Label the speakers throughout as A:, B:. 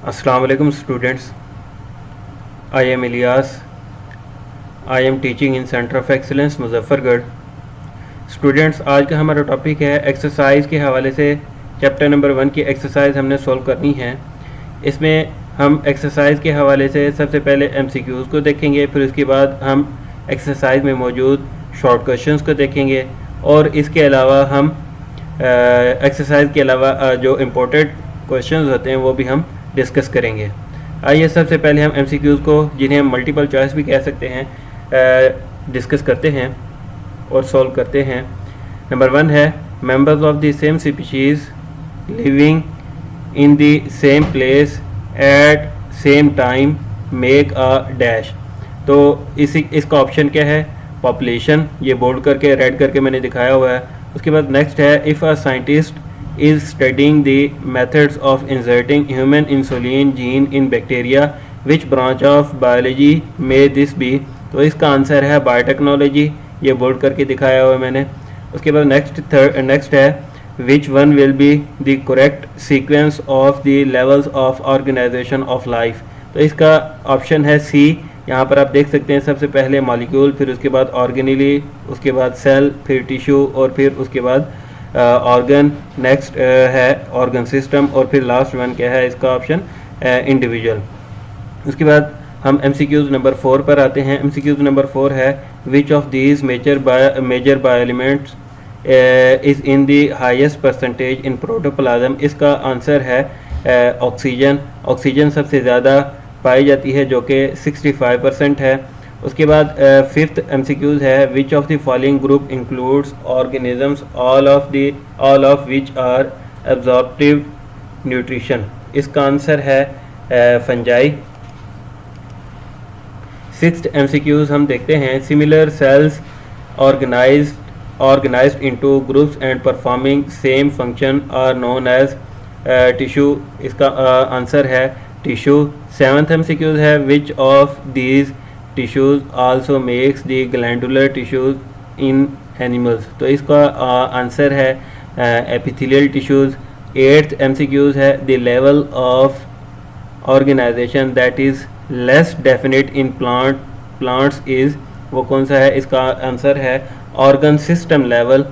A: अस्सलाम वालेकुम students, I am Ilyas. I am teaching in centre of excellence Muzaffargarh. Students, आज का हमारा टॉपिक है एक्सरसाइज के हवाले से। चैप्टर नंबर 1 की एक्सरसाइज हमने सॉल्व करनी है। इसमें हम एक्सरसाइज के हवाले से सबसे पहले MCQs को देखेंगे, फिर उसके बाद हम एक्सरसाइज में मौजूद शॉर्ट क्वेश्चंस को देखेंगे और इसके अलावा हम एक्सरसाइज के अलावा जो इम्पोर्टेंट क्वेश्चंस होते हैं वो भी हम डिस्कस करेंगे। आइए सबसे पहले हम MCQs को, जिन्हें हम मल्टीपल चॉइस भी कह सकते हैं, डिस्कस करते हैं और सॉल्व करते हैं। नंबर 1 है members of the same species living in the same place at same time make a dash. तो इसका ऑप्शन क्या है? पॉपुलेशन। ये बोल्ड करके रेड करके मैंने दिखाया हुआ है। उसके बाद नेक्स्ट है if a scientist is studying the methods of inserting human insulin gene in bacteria, which branch of biology may this be? तो इसका आंसर है बायोटेक्नोलॉजी। ये बोल्ड करके दिखाया हुआ है मैंने। उसके बाद नेक्स्ट है which one will be the correct sequence of the levels of organization of life? तो इसका ऑप्शन है सी। यहाँ पर आप देख सकते हैं सबसे पहले मॉलिक्यूल, फिर उसके बाद ऑर्गेनेली, उसके बाद सेल, फिर टिश्यू और फिर उसके बाद ऑर्गन। नेक्स्ट है ऑर्गन सिस्टम और फिर लास्ट वन क्या है? इसका ऑप्शन इंडिविजुअल। उसके बाद हम MCQs नंबर 4 पर आते हैं। MCQs नंबर 4 है which of these major bio elements is in the highest percentage in protoplasm? इसका आंसर है ऑक्सीजन। ऑक्सीजन सबसे ज़्यादा पाई जाती है जो कि 65% है। उसके बाद फिफ्थ MCQs है which of the following group includes organisms all of which are absorptive nutrition? इसका आंसर है फंजाई। सिक्स्थ MCQs हम देखते हैं similar cells organised into groups and performing same function are known as tissue. इसका answer है tissue. Seventh MCQs है which of these tissues also makes the glandular tissues in animals? तो इसका answer है epithelial tissues. Eighth MCQs है the level of organisation that is less definite in plants is? वो कौन सा है? इसका आंसर है ऑर्गन सिस्टम लेवल।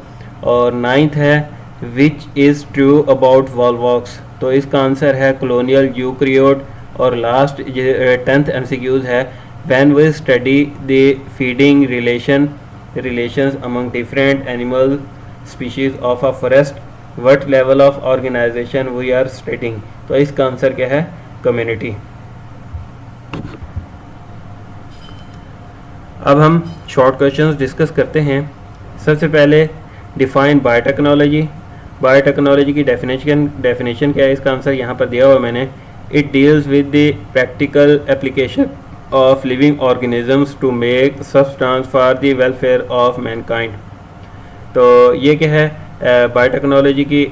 A: और नाइन्थ है which is true about Volvox? तो इसका आंसर है कॉलोनियल यूकैरियोट। और लास्ट 10th MCQs है when we study the feeding relations among different animal species of a forest, what level of organization we are studying? तो इसका answer क्या है? Community. अब हम शॉर्ट क्वेश्चंस डिस्कस करते हैं। सबसे पहले डिफाइन बायोटेक्नोलॉजी। बायोटेक्नोलॉजी की डेफिनेशन क्या है? इसका आंसर यहाँ पर दिया हुआ मैंने। It deals with the practical application of living organisms to make substance for the welfare of mankind। तो ये क्या है? बायोटेक्नोलॉजी की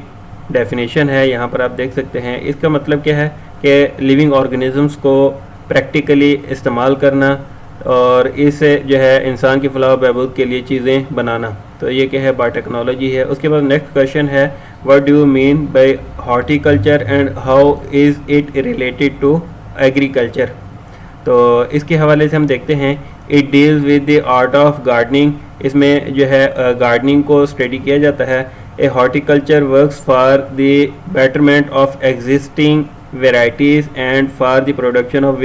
A: डेफिनेशन है, यहाँ पर आप देख सकते हैं। इसका मतलब क्या है कि लिविंग ऑर्गेनिजम्स को प्रैक्टिकली इस्तेमाल करना और इससे जो है इंसान की फलाह बहबूद के लिए चीज़ें बनाना। तो ये क्या है? बायोटेक्नोलॉजी है। उसके बाद नेक्स्ट क्वेश्चन है what do you mean by horticulture and how is it related to agriculture? तो इसके हवाले से हम देखते हैं it deals with the art of gardening. इसमें जो है गार्डनिंग को स्टडी किया जाता है। A horticulture works for the betterment of existing varieties and for the production of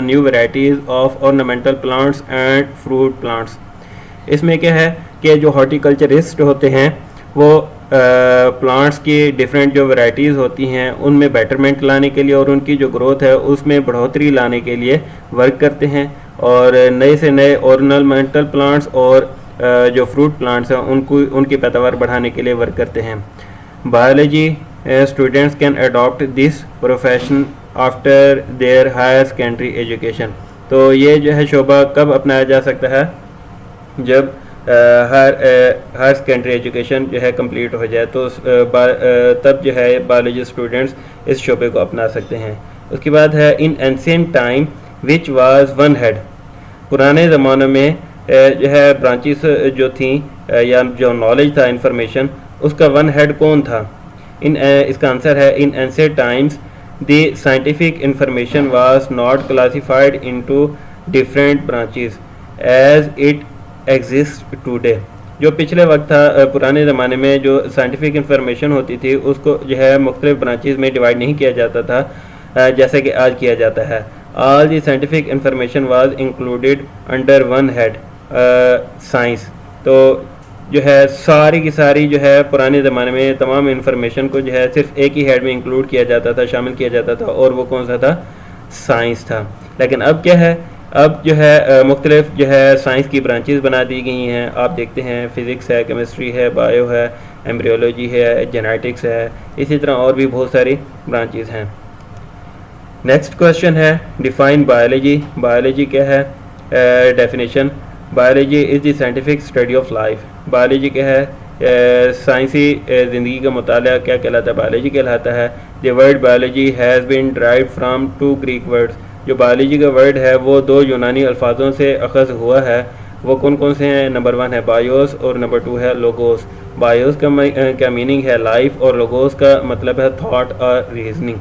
A: new varieties of ornamental plants and fruit plants. इसमें क्या है कि जो हॉर्टिकल्चरिस्ट होते हैं वो प्लांट्स की डिफरेंट जो वैरायटीज़ होती हैं उनमें बेटरमेंट लाने के लिए और उनकी जो ग्रोथ है उसमें बढ़ोतरी लाने के लिए वर्क करते हैं और नए से नए ऑर्नामेंटल प्लांट्स और जो फ्रूट प्लांट्स हैं उनकी पैदावार बढ़ाने के लिए वर्क करते हैं। Biology students can adopt this profession after their higher secondary education. तो ये जो है शोबा कब अपनाया जा सकता है? जब हायर सेकेंडरी एजुकेशन जो है कंप्लीट हो जाए, तो तब जो है बायोलॉजी स्टूडेंट्स इस शोबे को अपना सकते हैं। उसके बाद है in ancient time which was one head? पुराने ज़मानों में जो है ब्रांचेस जो थी या जो नॉलेज था, इंफॉर्मेशन, उसका वन हेड कौन था? इसका आंसर है in ancient times the scientific information was not classified into different branches as it exist today. जो पिछले वक्त था, पुराने ज़माने में जो साइंटिफिक इंफॉर्मेशन होती थी उसको जो है मुख्तलिफ ब्रांचेस में डिवाइड नहीं किया जाता था जैसे कि आज किया जाता है। All the scientific information was included under one head science. तो जो है सारी की सारी जो है पुराने ज़माने में तमाम इंफॉर्मेशन को जो है सिर्फ एक ही हेड में इंक्लूड किया जाता था, शामिल किया जाता था, और वो कौन सा था? साइंस था। लेकिन अब क्या है, अब जो है मुख्तलिफ जो है साइंस की ब्रांचेस बना दी गई हैं। आप देखते हैं फ़िज़िक्स है, केमिस्ट्री है, बायो है, एम्ब्रियोलॉजी है, जेनेटिक्स है, इसी तरह और भी बहुत सारी ब्रांचेस हैं। नेक्स्ट क्वेश्चन है डिफाइन बायोलॉजी। बायोलॉजी क्या है? Definition, biology is the scientific study of life. Biology क्या है? साइंसी ज़िंदगी का मुताला क्या कहलाता है? बायोलॉजी कहलाता है। The word biology has been derived from two Greek words. जो बायोलॉजी का वर्ड है वो दो यूनानी अल्फाजों से अखज़ हुआ है। वो कौन कौन से हैं? नंबर 1 है बायोस और नंबर 2 है लोगोस। बायोस का मीनिंग है लाइफ और लोगोस का मतलब है थॉट और रीजनिंग।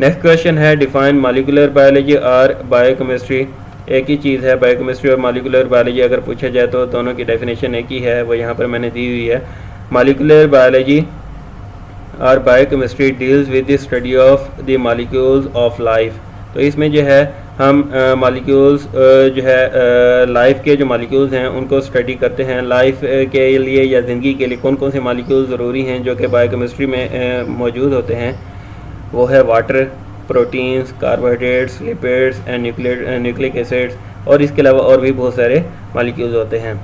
A: नेक्स्ट क्वेश्चन है डिफाइन मॉलिक्यूलर बायोलॉजी और बायोकेमिस्ट्री। एक ही चीज़ है, बायोकेमिस्ट्री और मॉलिक्यूलर बायोलॉजी अगर पूछा जाए तो दोनों की डेफिनेशन एक ही है, वो यहाँ पर मैंने दी हुई है। मॉलिक्यूलर बायोलॉजी और biochemistry deals with the study of the molecules of life. तो इसमें जो है हम मॉलिक्यूल्स जो है लाइफ के जो मॉलिक्यूल्स हैं उनको स्टडी करते हैं। लाइफ के लिए या ज़िंदगी के लिए कौन कौन से मॉलिक्यूल्स ज़रूरी हैं जो कि बायोकेमिस्ट्री में मौजूद होते हैं, वो है water, proteins, carbohydrates, lipids and nucleic acids, और इसके अलावा और भी बहुत सारे मॉलिक्यूल्स होते हैं।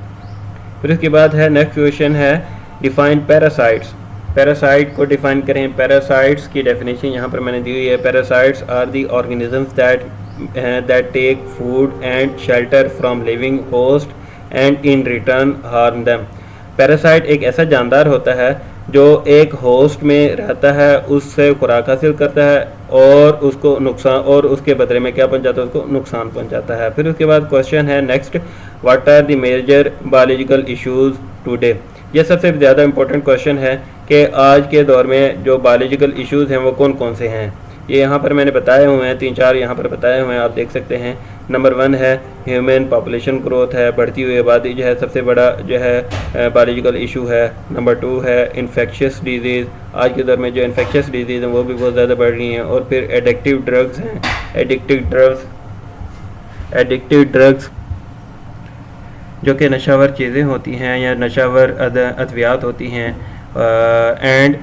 A: फिर उसके बाद है नेक्स्ट क्वेश्चन है डिफाइन पैरासाइट्स। पैरासाइट को डिफाइन करें। पैरासाइट्स की डेफिनेशन यहाँ पर मैंने दी हुई है। Parasites are the organisms that take food and shelter from living host and in return harm them. Parasite एक ऐसा जानदार होता है जो एक होस्ट में रहता है, उससे खुराक हासिल करता है और उसको नुकसान, और उसके बदले में क्या पहुंचाता है? उसको नुकसान पहुंचाता है। फिर उसके बाद क्वेश्चन है next, what are the major biological issues today. यह सबसे ज़्यादा इंपॉर्टेंट क्वेश्चन है कि आज के दौर में जो बायोलॉजिकल इश्यूज़ हैं वो कौन कौन से हैं। ये यहाँ पर मैंने बताए हुए हैं, 3-4 यहाँ पर बताए हुए हैं, आप देख सकते हैं। नंबर 1 है ह्यूमन पॉपुलेशन ग्रोथ है, बढ़ती हुई आबादी जो है सबसे बड़ा जो है बायोलॉजिकल इशू है। नंबर 2 है इन्फेक्शियस डिजीज़। आज के दौर में जो इन्फेक्शियस डिजीज़ हैं वो भी बहुत ज़्यादा बढ़ रही हैं। और फिर एडिक्टिव ड्रग्स हैं। एडिक्टिव ड्रग्स जो कि नशावर चीज़ें होती हैं या नशावर अद्वियात होती हैं। एंड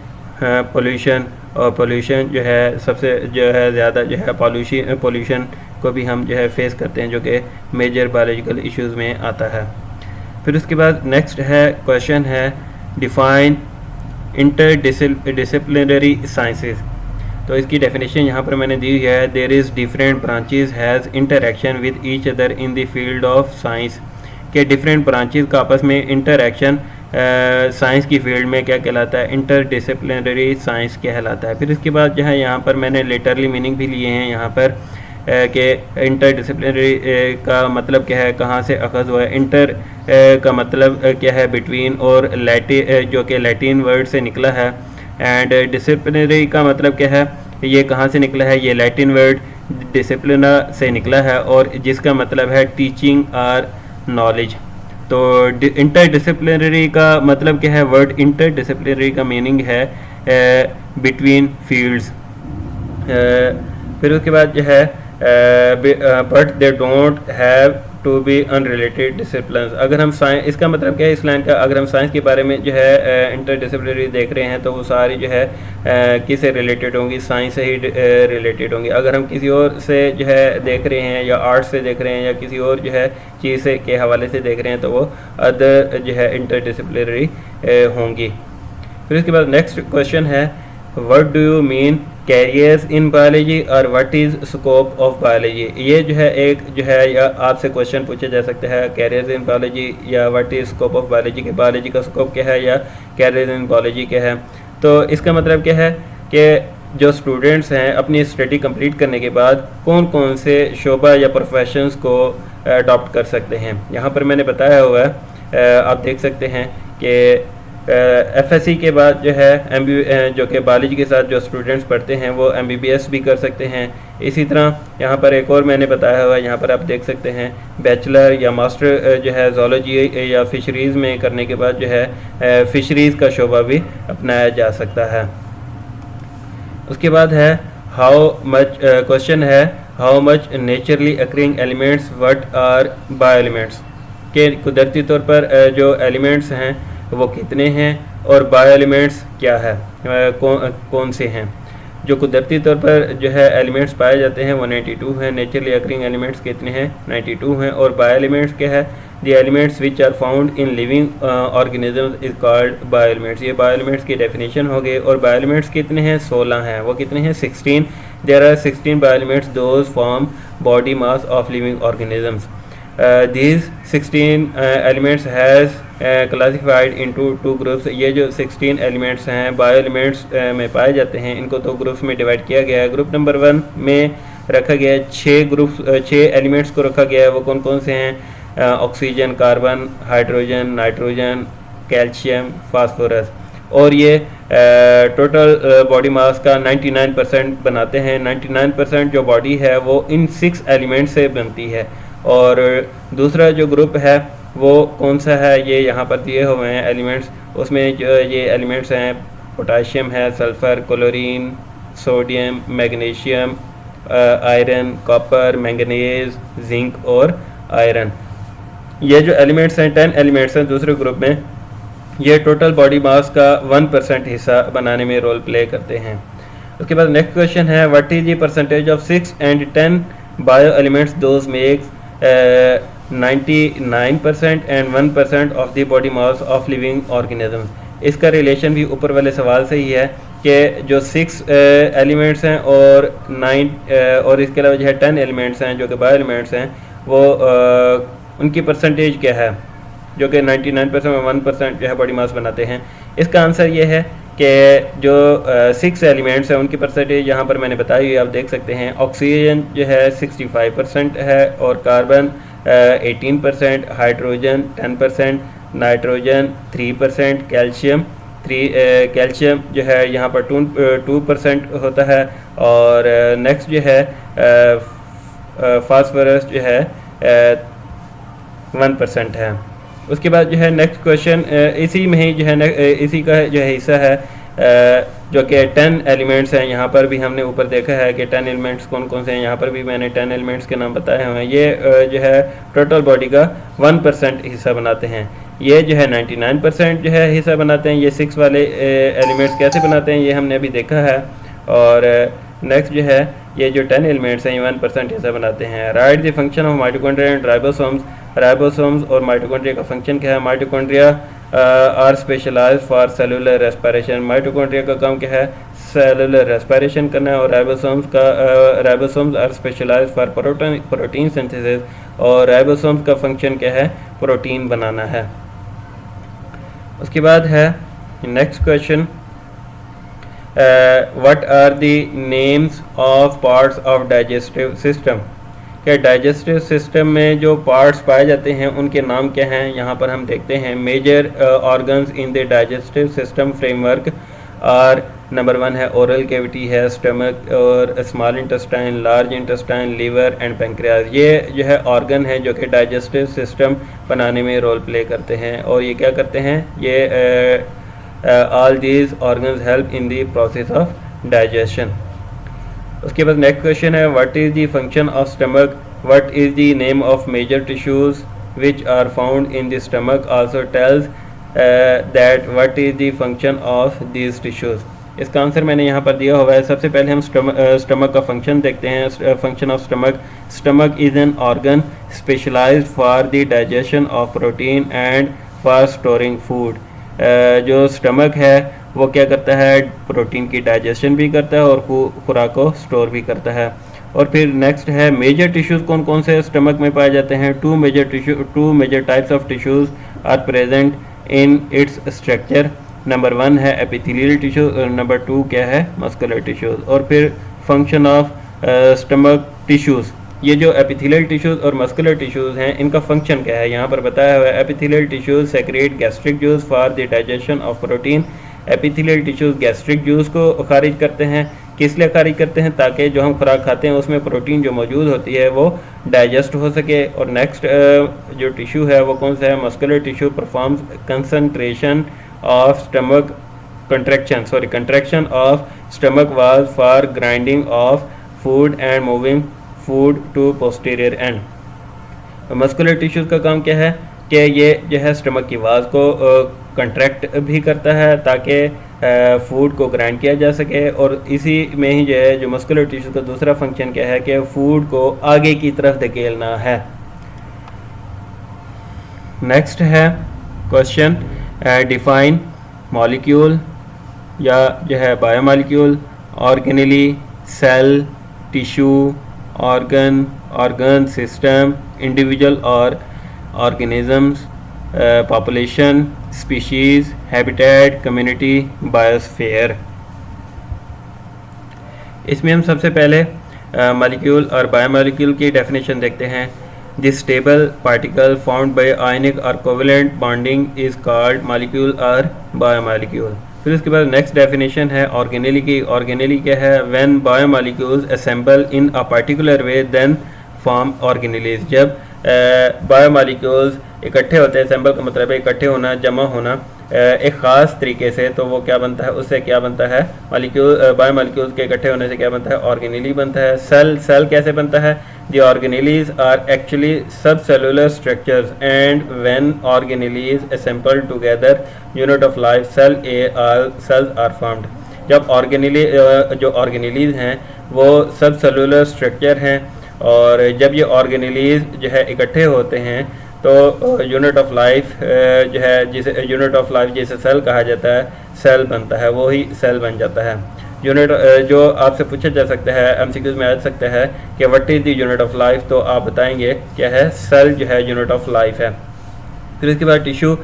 A: पोल्यूशन, और पोल्यूशन जो है सबसे जो है ज़्यादा जो है पोल्यूशन को भी हम जो है फेस करते हैं, जो कि मेजर बायोलॉजिकल इश्यूज़ में आता है। फिर उसके बाद नेक्स्ट है क्वेश्चन है डिफाइन इंटरडिसिप्लिनरी साइंसेस। तो इसकी डेफिनेशन यहाँ पर मैंने दी हुई है। There is different branches has interaction with each other in the field of science. के डिफरेंट ब्रांचेस का आपस में इंटरेक्शन साइंस की फील्ड में क्या कहलाता है? इंटरडिसिप्लिनरी साइंस कहलाता है। फिर इसके बाद जो है यहाँ पर मैंने लिटरली मीनिंग भी लिए हैं यहाँ पर कि इंटरडिसिप्लिनरी का मतलब क्या है, कहाँ से अखज़ हुआ है। इंटर का मतलब क्या है? बिटवीन, और जो कि लैटिन वर्ड से निकला है। एंड डिसिप्लिनरी का मतलब क्या है? ये कहाँ से निकला है? ये लैटिन वर्ड डिसिप्लिना से निकला है और जिसका मतलब है टीचिंग और नॉलेज। तो इंटरडिसिप्लिनरी का मतलब क्या है? वर्ड इंटरडिसिप्लिनरी का मीनिंग है बिटवीन फील्ड्स। फिर उसके बाद जो है but they don't have to be unrelated discipline. अगर हम साइंस, इसका मतलब क्या है इस लाइन का? अगर हम साइंस के बारे में जो है इंटरडिसिप्लिनरी देख रहे हैं तो वो सारी जो है किससे रिलेटेड होंगी? साइंस से ही रिलेटेड होंगी। अगर हम किसी और से जो है देख रहे हैं, या आर्ट्स से देख रहे हैं, या किसी और जो है चीज़ से के हवाले से देख रहे हैं, तो वो अदर जो है इंटरडिसिप्लिनरी होंगी। फिर उसके बाद नेक्स्ट क्वेश्चन है what do you mean careers in biology और what is scope of biology. ये जो है एक जो है या आपसे क्वेश्चन पूछा जा सकता है कैरियर्स इन बायोलॉजी या what is scope of biology के। बायोलॉजी का स्कोप क्या है या कैरियर्स इन बायोलॉजी क्या है? तो इसका मतलब क्या है कि जो स्टूडेंट्स हैं अपनी स्टडी कंप्लीट करने के बाद कौन कौन से शोबा या प्रोफेशंस को अडॉप्ट कर सकते हैं। यहाँ पर मैंने बताया हुआ है, आप देख सकते हैं कि एफएससी के बाद जो है जो कि बायोलॉजी के साथ जो स्टूडेंट्स पढ़ते हैं वो एमबीबीएस भी कर सकते हैं। इसी तरह यहाँ पर एक और मैंने बताया हुआ है, यहाँ पर आप देख सकते हैं बैचलर या मास्टर जो है जोलॉजी या फिशरीज़ में करने के बाद जो है फिशरीज़ का शोबा भी अपनाया जा सकता है। उसके बाद है हाउ मच, क्वेश्चन है how much naturally occurring elements what are bio elements, के कुदरती तौर पर जो एलिमेंट्स हैं वो कितने हैं और बायो एलिमेंट्स क्या है, कौन से हैं। जो कुदरती तौर पर जो है एलिमेंट्स पाए जाते हैं वो 92 हैं। नेचुरली अकरिंग एलिमेंट्स कितने हैं, 92 हैं। और बायो एलिमेंट्स क्या है, the elements which are found in living organisms is called bio elements. ये बायो एलिमेंट्स की डेफिनेशन हो गई। और बायो एलिमेंट्स कितने हैं, 16 हैं। वो कितने हैं, 16। There are 16 bio elements those form body mass of living organisms. these 16 elements has classified into two groups। ये जो 16 एलिमेंट्स हैं बायो एलिमेंट्स में पाए जाते हैं, इनको दो ग्रुप्स में डिवाइड किया गया है। ग्रुप नंबर 1 में रखा गया है 6 एलिमेंट्स को रखा गया है। वो कौन कौन से हैं, oxygen, carbon, hydrogen, nitrogen, calcium, phosphorus. और ये टोटल बॉडी मास का 99% बनाते हैं। 99% जो बॉडी है वो इन 6 एलिमेंट से बनती है। और दूसरा जो ग्रुप है वो कौन सा है, ये यहाँ पर दिए हुए हैं एलिमेंट्स। उसमें जो ये एलिमेंट्स हैं पोटाशियम है, sulphur, chlorine, sodium, magnesium, iron, copper, manganese, zinc और आयरन। ये जो एलिमेंट्स हैं 10 एलिमेंट्स हैं दूसरे ग्रुप में, ये टोटल बॉडी मास का 1% हिस्सा बनाने में रोल प्ले करते हैं। उसके बाद नेक्स्ट क्वेश्चन है what is the percentage of 6 and 10 bio elements those makes 99% and 1% of the body mass of living organisms. इसका रिलेशन भी ऊपर वाले सवाल से ही है कि जो 6 एलिमेंट्स हैं और 9 और इसके अलावा जो है 10 एलिमेंट्स हैं जो कि बायो एलिमेंट्स हैं, वो उनकी परसेंटेज क्या है, जो कि 99% और 1% जो है बॉडी मास बनाते हैं। इसका आंसर ये है कि जो 6 एलिमेंट्स हैं उनकी परसेंटेज यहाँ पर मैंने बताई हुई, आप देख सकते हैं। ऑक्सीजन जो है 65% है और कार्बन 18%, हाइड्रोजन 10%, नाइट्रोजन 3%, कैल्शियम जो है यहाँ पर 2% होता है। और नेक्स्ट जो है फास्फोरस जो है 1% है। उसके बाद जो है नेक्स्ट क्वेश्चन इसी में ही जो है इसी का जो है हिस्सा है जो कि 10 एलिमेंट्स हैं। यहाँ पर भी हमने ऊपर देखा है कि 10 एलिमेंट्स कौन कौन से हैं, यहाँ पर भी मैंने 10 एलिमेंट्स के नाम बताए हुए हैं। ये जो है टोटल बॉडी का 1% हिस्सा बनाते हैं। ये जो है 99% जो है हिस्सा बनाते हैं। ये 6 वाले एलिमेंट्स कैसे बनाते हैं ये हमने अभी देखा है। और नेक्स्ट जो है ये जो 10 एलिमेंट्स हैं ये 1% हिस्सा बनाते हैं। Write the function of mitochondria and ribosomes और माइटोकॉन्ड्रिया का फंक्शन क्या है। Mitochondria are specialised for cellular respiration. Mitochondria का काम क्या है, सेलुलर रेस्पिरेशन करना है। और ribosomes are specialised for protein synthesis. और राइबोसोम्स का फंक्शन क्या है, प्रोटीन बनाना है। उसके बाद है next question what are the names of parts of digestive system. क्या डाइजेस्टिव सिस्टम में जो पार्ट्स पाए जाते हैं उनके नाम क्या हैं, यहाँ पर हम देखते हैं। Major organs in the digestive system framework are number 1 है ओरल कैविटी है, स्टमक और small intestine, large intestine, liver and pancreas. ये जो है ऑर्गन है जो कि डाइजेस्टिव सिस्टम बनाने में रोल प्ले करते हैं। और ये क्या करते हैं, ये all these organs help in the process of digestion. उसके बाद नेक्स्ट क्वेश्चन है what is the function of stomach, what is the name of major tissues which are found in the stomach, also tells that what is the function of these tissues. इसका answer मैंने यहाँ पर दिया हुआ है। सबसे पहले हम स्टमक का फंक्शन देखते हैं। Function of stomach is an organ specialised for the digestion of protein and for storing food. जो स्टमक है वो क्या करता है, प्रोटीन की डाइजेशन भी करता है और खुराक को स्टोर भी करता है। और फिर नेक्स्ट है मेजर टिश्यूज़ कौन कौन से स्टमक में पाए जाते हैं। Two major types of tissues are present in its structure. Number 1 है एपिथेलियल टिश्यू और नंबर 2 क्या है, मस्कुलर टिश्यूज़। और फिर फंक्शन ऑफ स्टमक टिश्यूज़ ये जो एपिथेलियल टिश्यूज़ और मस्कुलर टिश्यूज़ हैं इनका फंक्शन क्या है, यहाँ पर बताया हुआ है epithelial tissues secrete gastric juice for the digestion of protein. Epithelial tissues gastric juice को खारिज करते हैं, किस लिए खारिज करते हैं, ताकि जो हम खुराक खाते हैं उसमें प्रोटीन जो मौजूद होती है वो डाइजेस्ट हो सके। और नेक्स्ट जो टिश्यू है वो कौन सा है, muscular tissue performs concentration of stomach contraction of stomach walls for grinding of food and moving food to posterior end। Muscular tissues का काम क्या है कि ये जो है स्टमक की वाल्स को कंट्रैक्ट भी करता है ताकि फूड को ग्राइंड किया जा सके, और इसी में ही जो है जो मस्कुलर टिश्यूज़ का दूसरा फंक्शन क्या है कि फूड को आगे की तरफ धकेलना है। नेक्स्ट है क्वेश्चन, डिफाइन मॉलिक्यूल या जो है biomolecule, organelle, cell, tissue, organ system, individual और organisms, population, species, habitat, community, biosphere. इसमें हम सबसे पहले मॉलिक्यूल और बायोमॉलिक्यूल की डेफिनेशन देखते हैं। This stable particle found by ionic और covalent bonding is called molecule और बायोमॉलिक्यूल। फिर उसके बाद नेक्स्ट डेफिनेशन है ऑर्गेनेली की। ऑर्गेनेली क्या है, when biomolecules assemble in a particular way then form organelles. जब बायोमॉलिक्यूल्स इकट्ठे होते हैं, असेंबल का मतलब है इकट्ठे होना, जमा होना एक ख़ास तरीके से, तो वो क्या बनता है, उससे क्या बनता है, बायोमॉलिक्यूल्स के इकट्ठे होने से क्या बनता है, ऑर्गेनेली बनता है। सेल कैसे बनता है, the organelles are actually sub cellular structures and when organelles assemble together unit of life cells are formed. जब जो ऑर्गेनेलीज हैं वो सब सेलुलर स्ट्रक्चर हैं, और जब ये ऑर्गेनेलीज जो है इकट्ठे होते हैं तो यूनिट ऑफ लाइफ जो है, जिसे यूनिट ऑफ लाइफ जिसे सेल कहा जाता है, सेल बनता है, वो ही सेल बन जाता है। यूनिट जो आपसे पूछा जा सकता है, एमसीक्यूज में आ सकता है कि what is the unit of life, तो आप बताएंगे क्या है, सेल जो है यूनिट ऑफ लाइफ है। फिर इसके बाद टिश्यू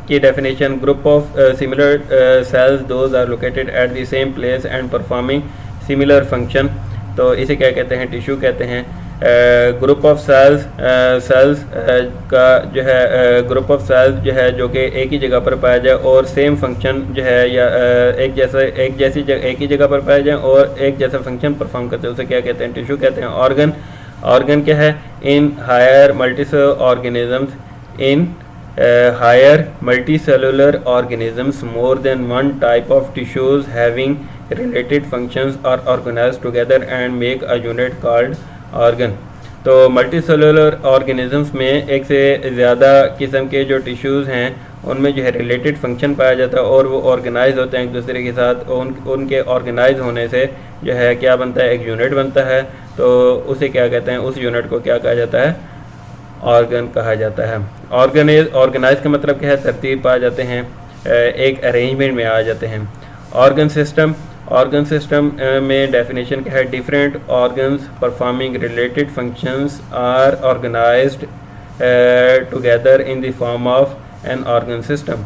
A: की definition, group of similar cells those are located at the same place and performing similar function. तो इसे क्या कहते हैं, टिश्यू कहते हैं। ग्रुप ऑफ सेल्स का जो है ग्रुप ऑफ सेल्स जो है जो कि एक ही जगह पर पाया जाए और सेम फंक्शन जो है या एक ही जगह पर पाया जाए और एक जैसा फंक्शन परफॉर्म करते हैं, उसे क्या कहते हैं, टिश्यू कहते हैं। ऑर्गन क्या है, in higher multicellular organisms more than one type of tissues having related functions are organized together and make a unit called organ। तो मल्टीसेलुलर ऑर्गेनिजम्स में एक से ज़्यादा किस्म के जो टिश्यूज़ हैं उनमें जो है रिलेटेड फंक्शन पाया जाता है और वो ऑर्गेनाइज होते हैं एक दूसरे के साथ। उनके ऑर्गेनाइज होने से जो है क्या बनता है, एक यूनिट बनता है। तो उसे क्या कहते हैं, उस यूनिट को क्या कहा जाता है, ऑर्गन कहा जाता है। ऑर्गेनाइज का मतलब क्या है, तरतीब पा जाते हैं, एक अरेंजमेंट में आ जाते हैं। ऑर्गन सिस्टम में डेफिनेशन क्या है, different organs performing related functions are organized together in the form of an organ system.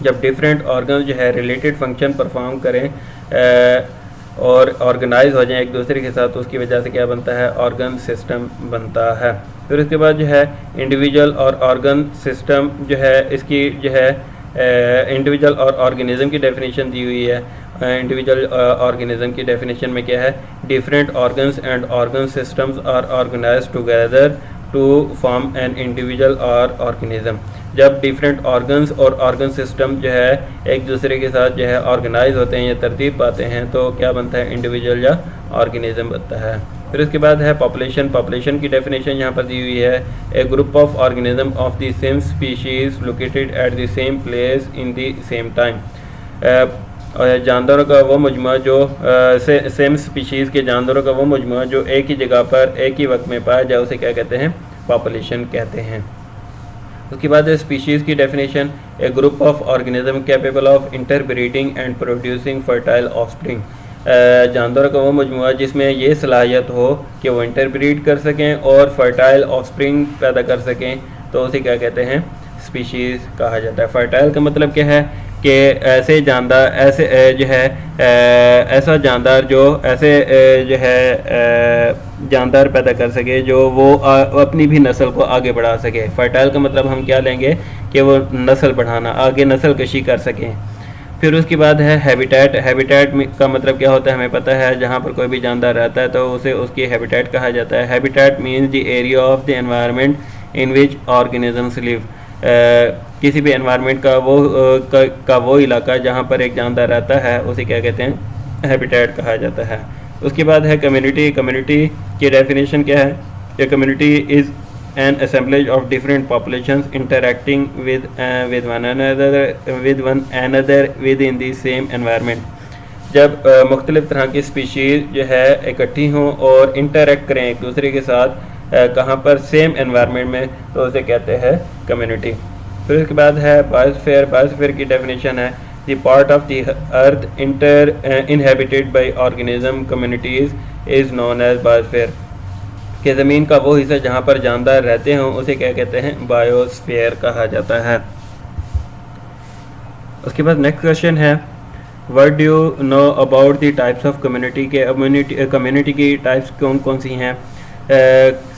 A: जब डिफरेंट ऑर्गन्स जो है रिलेटेड फंक्शन परफॉर्म करें और ऑर्गेनाइज हो जाएं एक दूसरे के साथ, उसकी वजह से क्या बनता है, ऑर्गन सिस्टम बनता है। फिर उसके बाद जो है इंडिविजुअल और ऑर्गन सिस्टम जो है, इसकी जो है इंडिविजुअल और ऑर्गेनिज्म की डेफिनेशन दी हुई है। इंडिविजुअल ऑर्गेनिज्म की डेफिनेशन में क्या है, different organs and organ systems are organized together to form an individual और ऑर्गेनिज्म। जब डिफरेंट ऑर्गन्स और ऑर्गन सिस्टम जो है एक दूसरे के साथ जो है ऑर्गेनाइज होते हैं या तरतीब पाते हैं, तो क्या बनता है, इंडिविजुअल या ऑर्गेनिज्म बनता है। फिर उसके बाद है पॉपुलेशन की डेफिनेशन यहाँ पर दी हुई है, a group of organism of the same species located at the same place in the same time. जानवरों का वो मजमूआ जो सेम स्पीशीज़ के जानवरों का वो मजमूआ जो एक ही जगह पर एक ही वक्त में पाया जाए, उसे क्या कहते हैं, पॉपुलेशन कहते हैं। उसके बाद स्पीशीज़ की definition, A group of organism capable of interbreeding and producing fertile offspring. जानवरों का वो मजमूआ जिसमें ये सलाहियत हो कि वो इंटरब्रीड कर सकें और फर्टाइल ऑफस्प्रिंग पैदा कर सकें, तो उसे क्या कहते हैं, स्पीशीज़ कहा जाता है। फर्टाइल का मतलब क्या है कि ऐसे जानदार ऐसे जो है ऐसा जानदार जो ऐसे जो है जानदार पैदा कर सके जो वो अपनी भी नस्ल को आगे बढ़ा सके। फर्टाइल का मतलब हम क्या लेंगे कि वो नस्ल बढ़ाना, आगे नस्ल कशी कर सकें। फिर उसके बाद है हैबिटेट। हैबिटेट का मतलब क्या होता है हमें पता है, जहाँ पर कोई भी जानदार रहता है तो उसे उसकी हैबिटेट कहा जाता है। Habitat means the area of the environment in which organisms live. किसी भी एनवायरनमेंट का वो इलाका जहाँ पर एक जानदार रहता है उसे क्या कहते हैं, हैबिटेट कहा जाता है। उसके बाद है कम्युनिटी। कम्युनिटी की डेफिनेशन क्या है कि community is an assemblage of different populations interacting with one another within the same environment। जब मुख्तलिफ तरह की स्पीशीज़ जो है इकट्ठी हों और इंटरेक्ट करें एक दूसरे के साथ कहाँ पर, सेम एनवायरनमेंट में, तो उसे कहते हैं कम्युनिटी। फिर उसके बाद है बायोस्फीयर। बायोस्फीयर की डेफिनेशन है the part of the earth inhabited by organism communities is known as biosphere. कि ज़मीन का वो हिस्सा जहाँ पर जानदार रहते हों उसे क्या कहते हैं, बायोस्फीयर कहा जाता है। उसके बाद नेक्स्ट क्वेश्चन है what do you know about the types of community. के कम्युनिटी की टाइप्स कौन कौन सी हैं।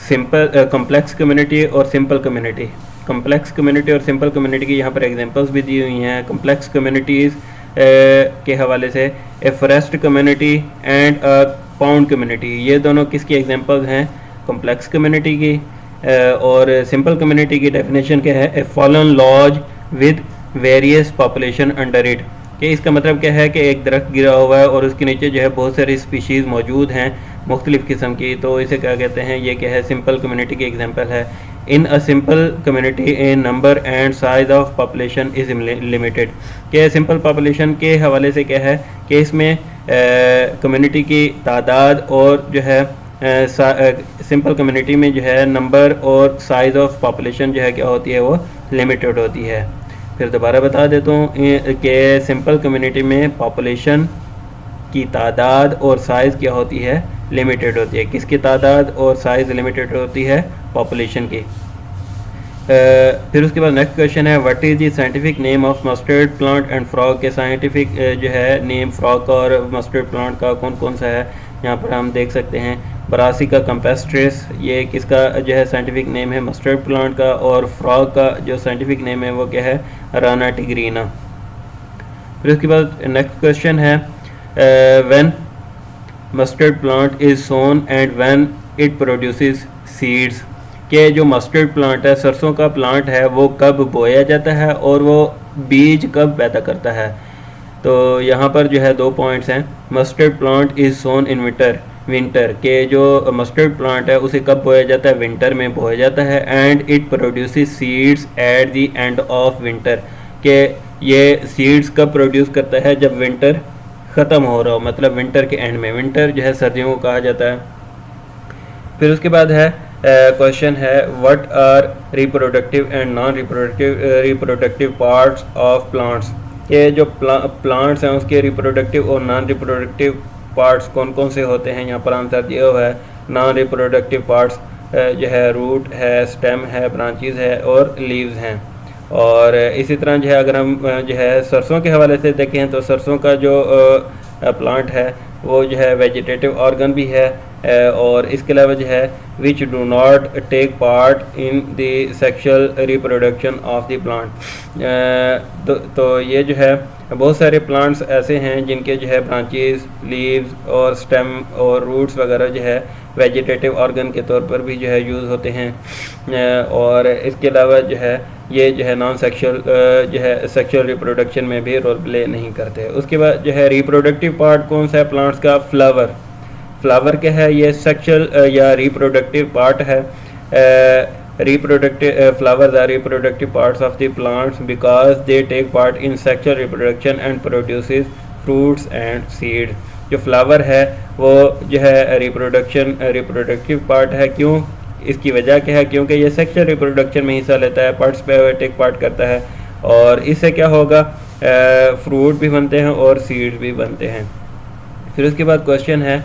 A: सिंपल कम्प्लेक्स कम्युनिटी और सिंपल कम्युनिटी। कम्प्लेक्स कम्युनिटी और सिंपल कम्युनिटी की यहाँ पर एग्जांपल्स भी दी हुई हैं। कम्प्लेक्स कम्युनिटीज़ के हवाले से a forest community and a pound community, ये दोनों किसकी एग्जांपल्स हैं, कम्प्लेक्स कम्युनिटी की। और सिंपल कम्युनिटी की डेफिनेशन क्या है, a fallen log with various population under it. कि इसका मतलब क्या है कि एक दरख्त गिरा हुआ है और उसके नीचे जो है बहुत सारी स्पीशीज़ मौजूद हैं मुख्तलिफ़ किस्म की, तो इसे क्या कहते हैं, ये क्या है, सिंपल कम्युनिटी की एग्जांपल है। In a simple community a number and size of population is limited. कि सिंपल पॉपुलेशन के हवाले से क्या है कि इसमें कम्युनिटी की तादाद और जो है सिंपल कम्युनिटी में जो है नंबर और साइज़ ऑफ पॉपुलेशन जो है क्या होती है, वो लिमिटेड होती है। फिर दोबारा बता देता हूँ कि सिंपल कम्युनिटी में पॉपुलेशन की तादाद और साइज़ क्या होती है, लिमिटेड होती है। किसकी तादाद और साइज़ लिमिटेड होती है, पॉपुलेशन की। फिर उसके बाद नेक्स्ट क्वेश्चन है what is the scientific name of mustard plant and frog. के साइंटिफिक जो है नेम फ्रॉग का और मस्टर्ड प्लांट का कौन कौन सा है, यहाँ पर हम देख सकते हैं। ब्रासिका कैम्पेस्ट्रिस, ये किसका जो है साइंटिफिक नेम है, मस्टर्ड प्लांट का। और फ्रॉग का जो साइंटिफिक नेम है वो क्या है, राना टिग्रीना। फिर उसके बाद नेक्स्ट क्वेश्चन है when mustard plant is sown and when it produces seeds. के जो मस्टर्ड प्लांट है, सरसों का प्लांट है, वो कब बोया जाता है और वो बीज कब पैदा करता है। तो यहाँ पर जो है 2 पॉइंट्स हैं। Mustard plant is sown in winter के जो मस्टर्ड प्लांट है उसे कब बोया जाता है, विंटर में बोया जाता है। And it produces seeds at the end of winter, के ये सीड्स कब प्रोड्यूस करता है, जब विंटर ख़त्म हो रहा हो, मतलब विंटर के एंड में। विंटर जो है सर्दियों को कहा जाता है। फिर उसके बाद है क्वेश्चन है what are reproductive and non reproductive parts of plants. ये जो प्लांट्स हैं उसके रिप्रोडक्टिव और नॉन रिप्रोडक्टिव पार्ट्स कौन कौन से होते हैं, यहाँ पर आंसर दिया हुआ है। नॉन रिप्रोडक्टिव पार्ट्स जो है रूट है, स्टेम है, ब्रांचेस है और लीव्स हैं। और इसी तरह जो है अगर हम जो है सरसों के हवाले से देखें तो सरसों का जो प्लांट है वो जो है वेजिटेटिव ऑर्गन भी है। और इसके अलावा जो है which do not take part in the sexual reproduction of the plant. तो ये जो है बहुत सारे प्लांट्स ऐसे हैं जिनके जो है ब्रांचेस, लीव्स और स्टेम और रूट्स वगैरह जो है वेजिटेटिव ऑर्गन के तौर पर भी जो है यूज़ होते हैं। और इसके अलावा जो है ये जो है नॉन सेक्शुअल जो है सेक्शुअल रिप्रोडक्शन में भी रोल प्ले नहीं करते। उसके बाद जो है रिप्रोडक्टिव पार्ट कौन सा है प्लांट्स का, फ्लावर। फ्लावर क्या है, ये सेक्शुअल या रिप्रोडक्टिव पार्ट है। reproductive flowers are reproductive parts of the plants because they take part in sexual reproduction and produces fruits and seeds। जो फ्लावर है वो जो है रिप्रोडक्टिव पार्ट है। क्यों, इसकी वजह क्या है, क्योंकि ये सेक्सुअल रिप्रोडक्शन में हिस्सा लेता है, टेक पार्ट करता है। और इससे क्या होगा, फ्रूट भी बनते हैं और सीड्स भी बनते हैं। फिर उसके बाद क्वेश्चन है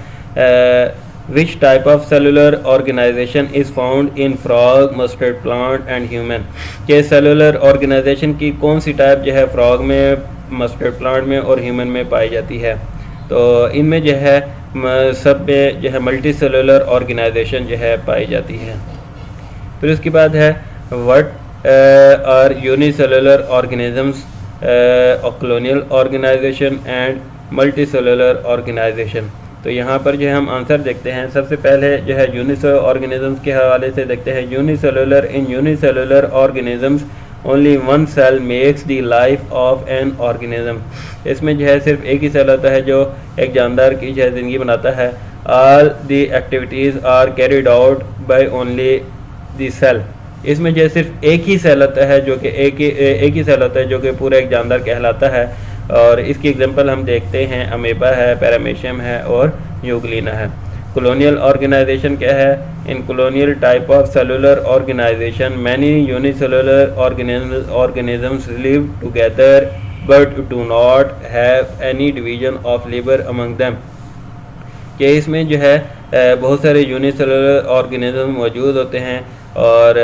A: which type of cellular organization is found in frog, mustard plant and human। के सेलुलर ऑर्गेनाइजेशन की कौन सी टाइप जो है फ्रॉग में मस्टर्ड प्लांट में और ह्यूमन में पाई जाती है। तो इनमें जो है सब में जो है मल्टी सेलुलर ऑर्गेनाइजेशन जो है पाई जाती है। फिर उसके बाद है what are unicellular organisms, colonial organization and multi cellular organization. तो यहाँ पर जो है हम आंसर देखते हैं। सबसे पहले जो है यूनिसेलुलर ऑर्गेनिजम्स के हवाले से देखते हैं। Unicellular, in unicellular organisms only one cell makes the life of an organism. इसमें जो है सिर्फ एक ही सेल होता है जो एक जानदार की जो है ज़िंदगी बनाता है। All the activities are carried out by only the cell. इसमें जो है सिर्फ एक ही सेल होता है जो कि एक ही सेल होता है जो कि पूरा एक जानदार कहलाता है। और इसकी एग्जांपल हम देखते हैं, अमीबा है, पैरामीशियम है और यूग्लिना है। कॉलोनियल ऑर्गेनाइजेशन क्या है? In colonial type of cellular organization many unicellular organisms live together but do not have any division of labour among them. कि इसमें जो है बहुत सारे यूनिसेलुलर ऑर्गेनिज्म मौजूद होते हैं। और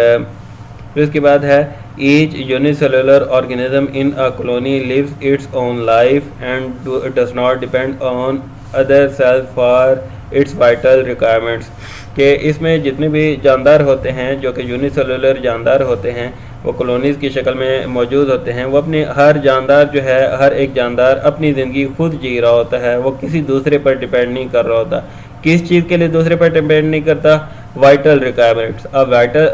A: फिर उसके बाद है each unicellular organism in a colony lives its own life and does not depend on other cells for its vital requirements. कि इसमें जितने भी जानदार होते हैं जो कि यूनिसेलुलर जानदार होते हैं वो कॉलोनीज़ की शक्ल में मौजूद होते हैं। वो अपने हर जानदार जो है, हर एक जानदार अपनी ज़िंदगी खुद जी रहा होता है, वो किसी दूसरे पर डिपेंड नहीं कर रहा होता। किस चीज़ के लिए दूसरे पर डिपेंड नहीं करता? Vital requirements. अब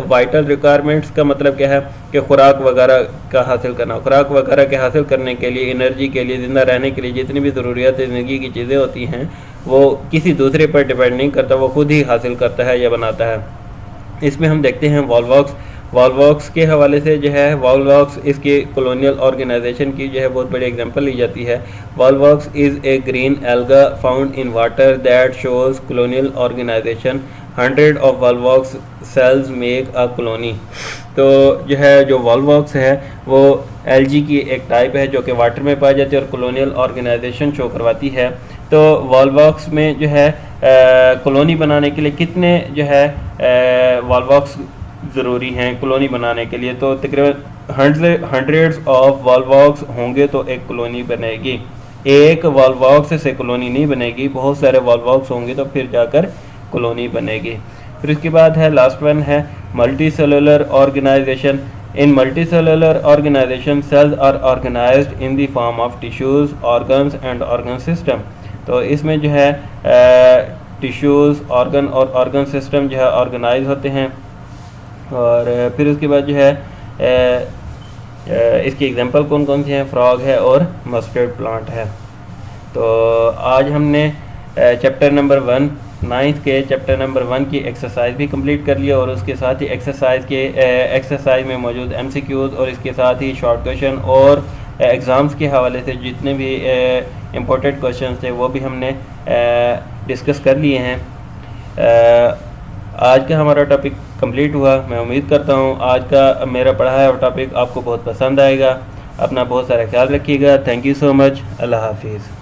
A: वाइटल रिक्वायरमेंट्स का मतलब क्या है कि खुराक वगैरह का हासिल करना। खुराक वगैरह के हासिल करने के लिए, एनर्जी के लिए, ज़िंदा रहने के लिए जितनी भी ज़रूरियात ज़िंदगी की चीज़ें होती हैं वो किसी दूसरे पर डिपेंड नहीं करता, वो खुद ही हासिल करता है या बनाता है। इसमें हम देखते हैं वॉल्वॉक्स। वॉल्वॉक्स के हवाले से जो है, वॉल्वॉक्स इसके कॉलोनियल ऑर्गेनाइजेशन की जो है बहुत बड़ी एग्जांपल ली जाती है। Volvox is a green alga found in water that shows colonial organization. 100 of volvox cells make a colony. तो जो है जो वॉल्वॉक्स है वो एल्गी की एक टाइप है जो कि वाटर में पाई जाती है और कॉलोनियल ऑर्गेनाइजेशन शो करवाती है। तो वॉल्वॉक्स में जो है कॉलोनी बनाने के लिए कितने जो है वॉल्वॉक्स ज़रूरी हैं कॉलोनी बनाने के लिए? तो तकरीबन हंड्रेड्स ऑफ वॉल्वॉक्स होंगे तो एक कॉलोनी बनेगी। एक वॉल्वॉक्स से कॉलोनी नहीं बनेगी, बहुत सारे वॉल्वॉक्स होंगे तो फिर जाकर कॉलोनी बनेगी। फिर उसके बाद है लास्ट वन है multi cellular organization. In multi cellular organization cells are organized in the form of tissues, organs and organ system. तो इसमें जो है टिश्यूज़, ऑर्गन और ऑर्गन सिस्टम जो है ऑर्गेनाइज होते हैं। और फिर उसके बाद जो है इसकी एग्जांपल कौन कौन सी हैं? फ्रॉग है और मस्टर्ड प्लांट है। तो आज हमने चैप्टर नंबर 1 9th के चैप्टर नंबर 1 की एक्सरसाइज भी कंप्लीट कर लिया और उसके साथ ही एक्सरसाइज में मौजूद MCQs और इसके साथ ही शॉर्ट क्वेश्चन और एग्ज़ाम्स के हवाले से जितने भी इम्पोर्टेंट क्वेश्चन थे वो भी हमने डिस्कस कर लिए हैं। आज का हमारा टॉपिक कंप्लीट हुआ। मैं उम्मीद करता हूँ आज का मेरा पढ़ाया हुआ टॉपिक आपको बहुत पसंद आएगा। अपना बहुत सारा ख्याल रखिएगा। Thank you so much. अल्लाह हाफिज़।